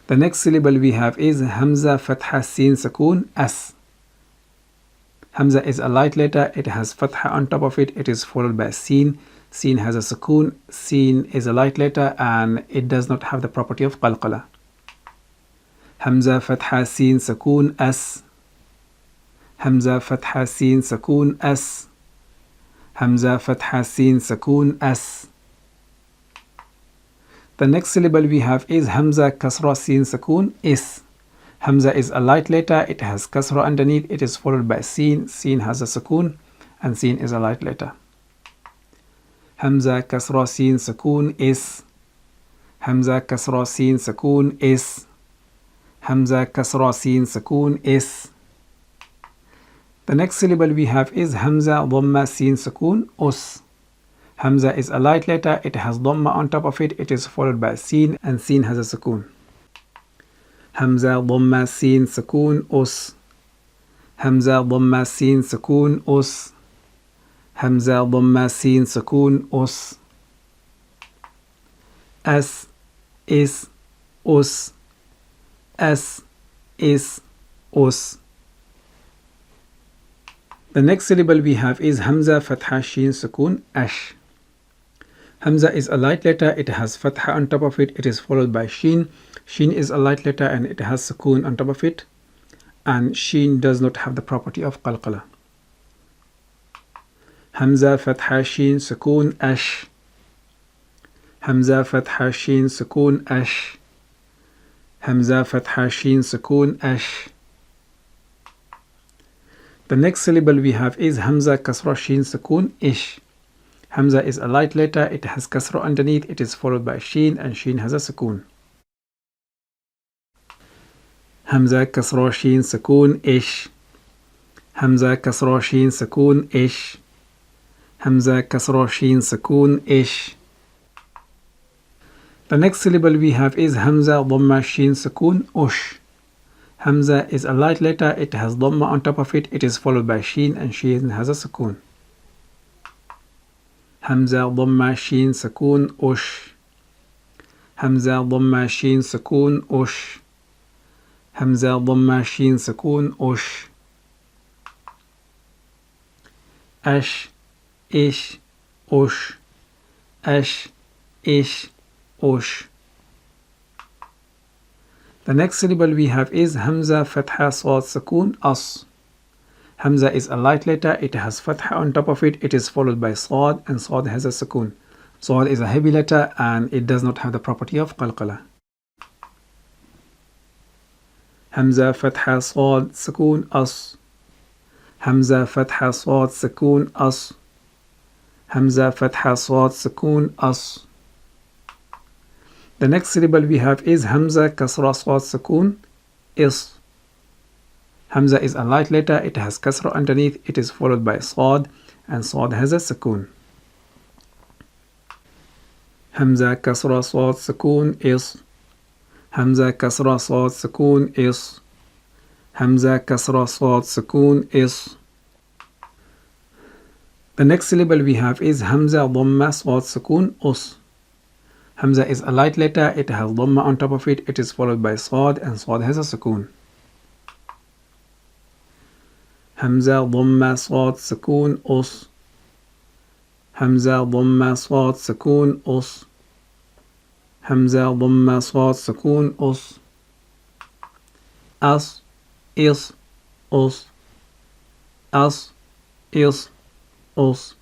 The next syllable we have is Hamza Fatha Sin Sukoon As. Hamza is a light letter, it has Fatha on top of it, it is followed by Sin. Sin has a Sukoon, Sin is a light letter and it does not have the property of Qalqala. Hamza Fatha Sin Sukoon As. Hamza Fatha Sin Sukoon As. Hamza Fatha Sin Sukoon As. The next syllable we have is Hamza Kasra Sin Sukoon Is. Hamza is a light letter, it has Kasra underneath, it is followed by Sin. Sin has a Sukoon and Sin is a light letter. Hamza Kasra Sin Sukoon Is. Hamza Kasra Sin Sukoon Is. Hamza Kasra Sin Sukoon Is. The next syllable we have is Hamza Dhamma Sin Sukoon Us. Hamza is a light letter, it has Dhamma on top of it, it is followed by Sin and Sin has a Sukoon. Hamza Dhamma Sin Sukoon Us. Hamza Dhamma Sin Sukoon Us. Hamza Dhamma Sin Sukoon Us. As is Us. As is Us. The next syllable we have is Hamza Fatha Shin Sukoon Ash. Hamza is a light letter, it has Fatha on top of it, it is followed by Shin. Shin is a light letter and it has Sukoon on top of it. And Shin does not have the property of Qalqala. Hamza Fatha Shin Sukoon Ash. Hamza Fatha Shin Sukoon Ash. Hamza Fatha Shin Sukoon Ash. The next syllable we have is Hamza Kasra Shin Sukoon Ish. Hamza is a light letter, it has Kasra underneath, it is followed by Shin and Shin has a Sukoon. Hamza Kasra Shin Sukoon Ish. Hamza Kasra Shin Sukoon Ish. Hamza Kasra Shin Sukoon Ish. The next syllable we have is Hamza Dhamma Shin Sukoon Ush. Hamza is a light letter, it has Dhamma on top of it, it is followed by Shin and Shin has a Sukoon. Hamza Dhamma Shin Sukoon Ush. Hamza Dhamma Shin Sukoon Ush. Hamza Dhamma Shin Sukoon Ush. Ash, Ish, Ush. Ash, Ish, Ush. The next syllable we have is Hamza Fatha Sad Sukoon As. Hamza is a light letter, it has Fatha on top of it, it is followed by Sad and Sad has a Sukoon. Sad is a heavy letter and it does not have the property of Qalqala. Hamza Fatha Sad Sukoon As. Hamza Fatha Sad Sukoon As. Hamza Fatha Sad Sukoon As. The next syllable we have is Hamza Kasra Sad Sukoon Is. Hamza is a light letter, it has Kasra underneath, it is followed by Sad and Sad has a Sukoon. Hamza Kasra Sad Sukoon Is. Hamza Kasra Sad Sukoon Is. Hamza Kasra Sad Sukoon Is. The next syllable we have is Hamza Dhamma Sad Sukoon Us. Hamza is a light letter, it has Dhamma on top of it, it is followed by Sad and Sad has a Sukoon. Hamza Dhamma Sad Sukoon Us. Hamza Dhamma Sad Sukoon Us. Hamza Dhamma Sad Sukoon Us. As is Us. As is Us.